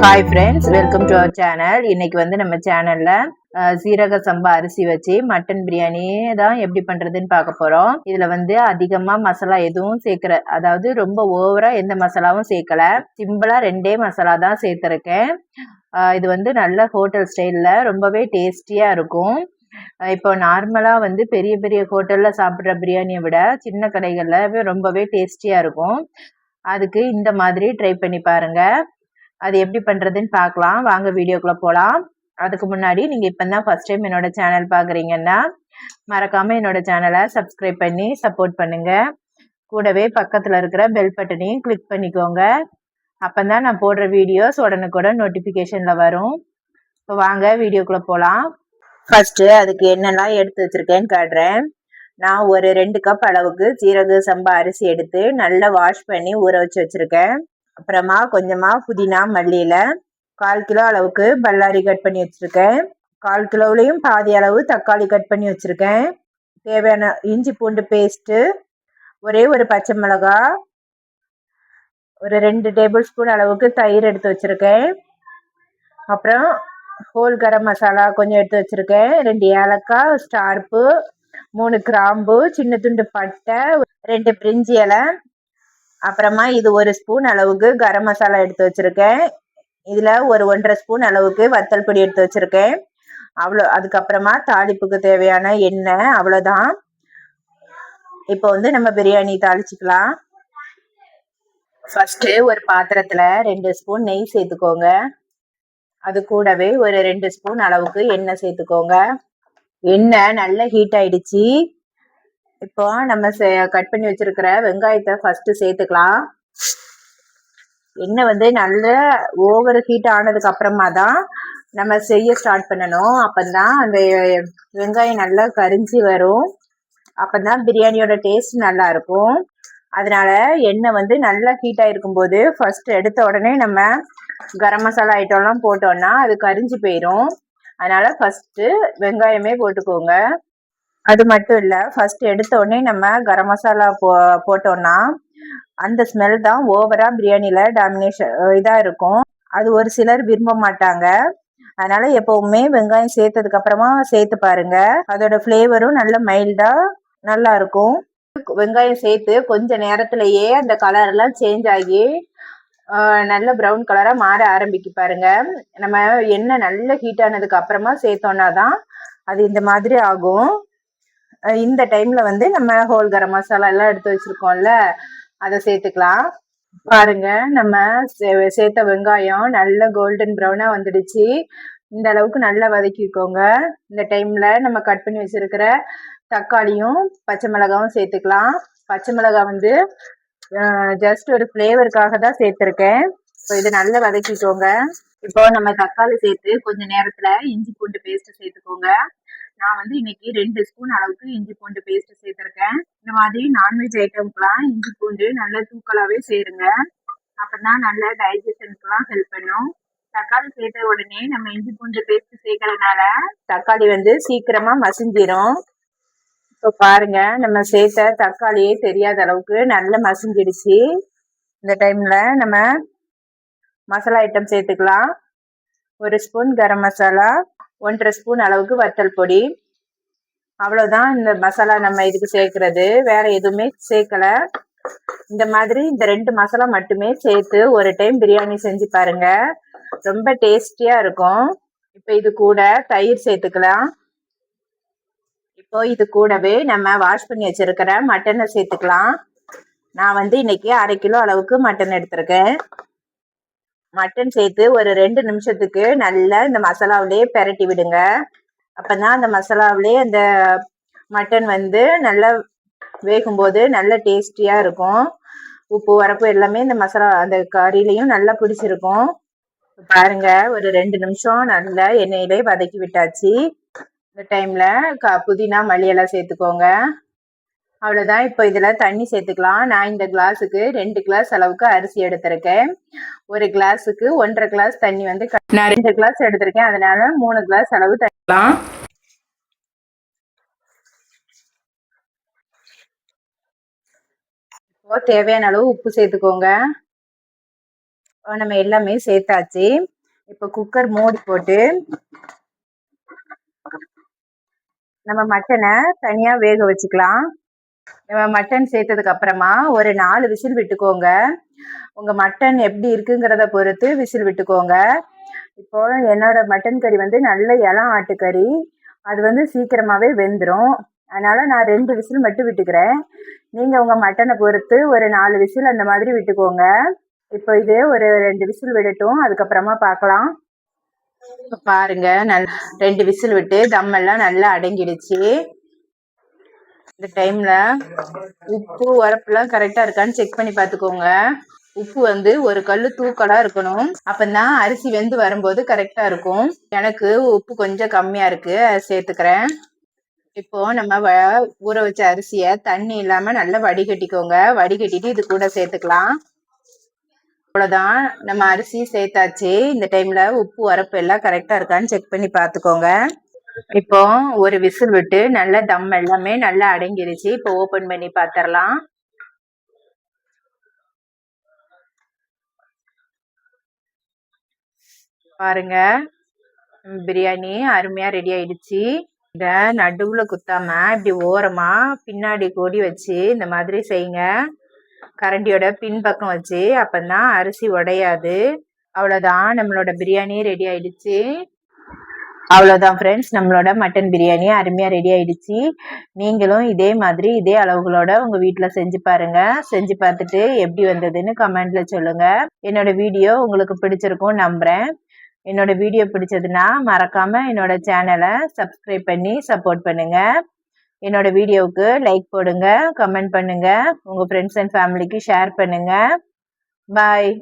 Hi friends, welcome to our channel. இன்னைக்கு வந்து நம்ம சேனல்ல சீரக சம்பா அரிசி வச்சு மட்டன் பிரியாணி தான் எப்படி பண்றதுன்னு பார்க்க போறோம். இதுல வந்து அதிகமா மசாலா எதுவும் சேர்க்கற, அதாவது ரொம்ப ஓவரா எந்த மசாலாவும் சேர்க்கல. சிம்பிளா 2 மசாலா தான் சேர்த்திருக்கேன். இது வந்து நல்ல ஹோட்டல் ஸ்டைல்ல ரொம்பவே டேஸ்டியா இருக்கும். இப்போ நார்மலா வந்து பெரிய பெரிய ஹோட்டல்ல சாப்பிட்ற பிரியாணியை விட சின்ன கடைகள்ல ரொம்பவே டேஸ்டியா இருக்கும். அதுக்கு இந்த மாதிரி ட்ரை பண்ணி பாருங்க. அது எப்படி பண்றதுன்னு பார்க்கலாம். வாங்க வீடியோக்குள்ள போலாம். அதுக்கு முன்னாடி நீங்க இப்பதான் ஃபர்ஸ்ட் டைம் என்னோட சேனல் பாக்குறீங்கன்னா மறக்காம என்னோட சேனலை சப்ஸ்கிரைப் பண்ணி சப்போர்ட் பண்ணுங்க. கூடவே பக்கத்துல இருக்கிற பெல் பட்டனையும் கிளிக் பண்ணிக்கோங்க. அப்பதான் நான் போடுற வீடியோஸ் உடனுக்குடன் நோட்டிபிகேஷன்ல வரும். இப்போ வாங்க வீடியோக்குள்ள போலாம். ஃபர்ஸ்ட் அதுக்கு என்னெல்லாம் எடுத்து வச்சிருக்கேன்னு காட்டுறேன். நான் ஒரு 2 கப் அளவுக்கு சீரக சம்பா அரிசி எடுத்து நல்லா வாஷ் பண்ணி ஊற வச்சு வச்சிருக்கேன். அப்புறமா கொஞ்சமா புதினா மல்லியில 1/4 கிலோ அளவுக்கு பல்லாரி கட் பண்ணி வச்சிருக்கேன். 1/4 கிலோவிலையும் பாதி அளவு தக்காளி கட் பண்ணி வச்சிருக்கேன். தேவையான இஞ்சி பூண்டு பேஸ்ட், ஒரே ஒரு பச்சை மிளகாய், ஒரு 2 டேபிள் ஸ்பூன் அளவுக்கு தயிர் எடுத்து வச்சிருக்கேன். அப்புறம் ஹோல் கரம் மசாலா கொஞ்சம் எடுத்து வச்சிருக்கேன். 2 ஏலக்காய், ஸ்டார்ப்பு, 3 கிராம்பு, சின்ன துண்டு பட்டை, 2 பிரிஞ்சி இலை. அப்புறமா இது 1 ஸ்பூன் அளவுக்கு கரம் மசாலா எடுத்து வச்சிருக்கேன். இதுல ஒரு 1.5 ஸ்பூன் அளவுக்கு வத்தல் பொடி எடுத்து வச்சிருக்கேன். அவ்வளோ. அதுக்கப்புறமா தாளிப்புக்கு தேவையான எண்ணெய், அவ்வளோதான். இப்போ வந்து நம்ம பிரியாணி தாளிச்சுக்கலாம். ஃபர்ஸ்ட் ஒரு பாத்திரத்துல 2 ஸ்பூன் நெய் சேர்த்துக்கோங்க. அது கூடவே ஒரு 2 ஸ்பூன் அளவுக்கு எண்ணெய் சேர்த்துக்கோங்க. எண்ணெய் நல்லா ஹீட் ஆயிடுச்சு. இப்போ நம்ம கட் பண்ணி வச்சிருக்கிற வெங்காயத்தை ஃபர்ஸ்ட் சேர்த்துக்கலாம். எண்ணெய் வந்து நல்ல ஓவர் ஹீட் ஆனதுக்கு அப்புறமா தான் நம்ம செய்ய ஸ்டார்ட் பண்ணணும். அப்பதான் அந்த வெங்காயம் நல்லா கரிஞ்சி வரும். அப்பதான் பிரியாணியோட டேஸ்ட் நல்லா இருக்கும். அதனால எண்ணெய் வந்து நல்லா ஹீட் ஆயிருக்கும் போது ஃபர்ஸ்ட் எடுத்த உடனே நம்ம கரம் மசாலா ஐட்டம்லாம் போட்டோம்னா அது கரிஞ்சு போயிடும். அதனால ஃபர்ஸ்ட் வெங்காயமே போட்டுக்கோங்க. அது மட்டும் இல்ல, ஃபர்ஸ்ட் எடுத்த உடனே நம்ம கரம் மசாலா போட்டோம்னா அந்த ஸ்மெல் தான் ஓவரா பிரியாணில டாமினேஷன் இதா இருக்கும். அது ஒரு சிலர் விரும்ப மாட்டாங்க. அதனால எப்பவுமே வெங்காயம் சேர்த்ததுக்கு அப்புறமா சேர்த்து பாருங்க. அதோட ஃப்ளேவரும் நல்ல மைல்டா நல்லா இருக்கும். வெங்காயம் சேர்த்து கொஞ்ச நேரத்திலேயே அந்த கலர் எல்லாம் சேஞ்ச் ஆகி நல்ல ப்ரௌன் கலரா மாற ஆரம்பிக்கு பாருங்க. நம்ம எண்ணெய் நல்ல ஹீட் ஆனதுக்கு அப்புறமா சேர்த்தோம்னா தான் அது இந்த மாதிரி ஆகும். இந்த டைம்ல வந்து நம்ம ஹோல் கரம் மசாலா எல்லாம் எடுத்து வச்சிருக்கோம்ல, அதை சேர்த்துக்கலாம். பாருங்க, நம்ம சேர்த்த வெங்காயம் நல்ல கோல்டன் ப்ரௌனா வந்துடுச்சு. இந்த அளவுக்கு நல்லா வதக்கிக்கோங்க. இந்த டைம்ல நம்ம கட் பண்ணி வச்சிருக்கிற தக்காளியும் பச்சை மிளகாவும் சேர்த்துக்கலாம். பச்சை மிளகாய் வந்து ஜஸ்ட் ஒரு ஃப்ளேவருக்காக தான் சேர்த்திருக்கேன். இப்போ இது நல்லா வதக்கிக்கோங்க. இப்போ நம்ம தக்காளி சேர்த்து கொஞ்ச நேரத்துல இஞ்சி பூண்டு பேஸ்ட் சேர்த்துக்கோங்க. நான் வந்து இன்னைக்கு 2 ஸ்பூன் அளவுக்கு இஞ்சி பூண்டு பேஸ்ட் சேர்த்திருக்கேன். இந்த மாதிரி நான்வெஜ் ஐட்டம்க்குலாம் இஞ்சி பூண்டு நல்லா தூக்கலாவே சேருங்க. அப்பதான் நல்ல டைஜஷனுக்குலாம் ஹெல்ப் பண்ணும். தக்காளி சேர்த்த உடனே நம்ம இஞ்சி பூண்டு பேஸ்ட் சேர்க்கறதுனால தக்காளி வந்து சீக்கிரமா மசிஞ்சிரும். இப்போ பாருங்க, நம்ம சேர்த்த தக்காளியே தெரியாத அளவுக்கு நல்ல மசிஞ்சிடுச்சு. இந்த டைம்ல நம்ம மசாலா ஐட்டம் சேர்த்துக்கலாம். 1 ஸ்பூன் கரம் மசாலா, 1.5 ஸ்பூன் அளவுக்கு வத்தல் பொடி. அவ்வளவுதான் இந்த மசாலா நம்ம இதுக்கு சேர்க்கறது. வேற எதுவுமே சேர்க்கல. இந்த மாதிரி இந்த 2 மசாலா மட்டுமே சேர்த்து ஒரு டைம் பிரியாணி செஞ்சு பாருங்க. ரொம்ப டேஸ்டியா இருக்கும். இப்போ இது கூட தயிர் சேர்த்துக்கலாம். இப்போ இது கூடவே நம்ம வாஷ் பண்ணி வச்சிருக்கிற மட்டனை சேர்த்துக்கலாம். நான் வந்து இன்னைக்கு 1/2 கிலோ அளவுக்கு மட்டன் எடுத்திருக்கேன். மட்டன் சேர்த்து ஒரு 2 நிமிஷத்துக்கு நல்லா இந்த மசாலாவிலேயே பெரட்டி விடுங்க. அப்பதான் அந்த மசாலாவிலே அந்த மட்டன் வந்து நல்லா வேகும்போது நல்ல டேஸ்டியா இருக்கும். உப்பு வரப்பு எல்லாமே இந்த மசாலா அந்த கறிலையும் நல்லா பிடிச்சிருக்கும். பாருங்க, ஒரு 2 நிமிஷம் நல்லா எண்ணெயிலே வதக்கி விட்டாச்சு. இந்த டைம்ல புதினா மல்லி எல்லாம் சேர்த்துக்கோங்க. அவ்வளவுதான். இப்போ இதுல தண்ணி சேர்த்துக்கலாம். நான் இந்த கிளாஸுக்கு 2 கிளாஸ் அளவுக்கு அரிசி எடுத்திருக்கேன். ஒரு கிளாஸுக்கு 1.5 கிளாஸ் தண்ணி வந்து நான் 2 கிளாஸ் எடுத்திருக்கேன். அதனால 3 கிளாஸ் அளவு தண்ணிக்கலாம். இப்போ தேவையான அளவு உப்பு சேர்த்துக்கோங்க. நம்ம எல்லாமே சேர்த்தாச்சு. இப்போ குக்கர் மூடி போட்டு நம்ம மட்டனை தனியா வேக வச்சுக்கலாம். நம்ம மட்டன் சேர்த்ததுக்கு அப்புறமா ஒரு 4 விசில் விட்டுக்கோங்க. உங்க மட்டன் எப்படி இருக்குங்கிறத பொறுத்து விசில் விட்டுக்கோங்க. இப்போ என்னோட மட்டன் கறி வந்து நல்ல இளம் ஆட்டுக்கறி, அது வந்து சீக்கிரமாவே வெந்துடும். அதனால நான் 2 விசில் மட்டும் விட்டுக்கிறேன். நீங்க உங்க மட்டனை பொறுத்து ஒரு 4 விசில் அந்த மாதிரி விட்டுக்கோங்க. இப்போ இதே ஒரு 2 விசில் விடட்டும், அதுக்கப்புறமா பார்க்கலாம். இப்ப பாருங்க, 2 விசில் விட்டு தம் எல்லாம் நல்லா அடங்கிடுச்சு. இந்த டைம்ல உப்பு உரப்புலாம் கரெக்டா இருக்கான்னு செக் பண்ணி பார்த்துக்கோங்க. உப்பு வந்து ஒரு கல்லு தூக்கலா இருக்கணும். அப்பதான் அரிசி வெந்து வரும்போது கரெக்டா இருக்கும். எனக்கு உப்பு கொஞ்சம் கம்மியா இருக்கு, அதை சேர்த்துக்கிறேன். இப்போ நம்ம ஊற வச்ச அரிசிய தண்ணி இல்லாம நல்லா வடிகட்டிக்கோங்க. வடிகட்டிட்டு இது கூட சேர்த்துக்கலாம். அவ்வளவுதான், நம்ம அரிசி சேர்த்தாச்சு. இந்த டைம்ல உப்பு உரப்பு எல்லாம் கரெக்டா இருக்கான்னு செக் பண்ணி பார்த்துக்கோங்க. இப்போ ஒரு விசில் விட்டு நல்லா தம் எல்லாமே நல்லா அடங்கிருச்சு. இப்போ ஓபன் பண்ணி பார்த்துடலாம். பாருங்க, பிரியாணி அருமையா ரெடி ஆயிடுச்சு. இத நடுவுல குத்தாம இப்படி ஓரமா பின்னாடி கோடி வச்சு இந்த மாதிரி செய்யுங்க. கரண்டியோட பின்பக்கம் வச்சு, அப்பதான் அரிசி உடையாது. அவ்வளவுதான், நம்மளோட பிரியாணி ரெடி ஆயிடுச்சு. அவ்வளோதான் ஃப்ரெண்ட்ஸ், நம்மளோட மட்டன் பிரியாணி அருமையா ரெடி ஆயிடுச்சு. நீங்களும் இதே மாதிரி இதே அளவுகளோட உங்க வீட்டில் செஞ்சு பாருங்க. செஞ்சு பார்த்துட்டு எப்படி வந்ததுன்னு கமெண்ட்ல சொல்லுங்க. என்னோட வீடியோ உங்களுக்கு பிடிச்சிருக்கும் நம்புறேன். என்னோட வீடியோ பிடிச்சதுன்னா மறக்காம என்னோட சேனலை சப்ஸ்கிரைப் பண்ணி சப்போர்ட் பண்ணுங்க. என்னோட வீடியோவுக்கு லைக் போடுங்க, கமெண்ட் பண்ணுங்க, உங்க ஃப்ரெண்ட்ஸ் அண்ட் ஃபேமிலிக்கு ஷேர் பண்ணுங்க. பாய்.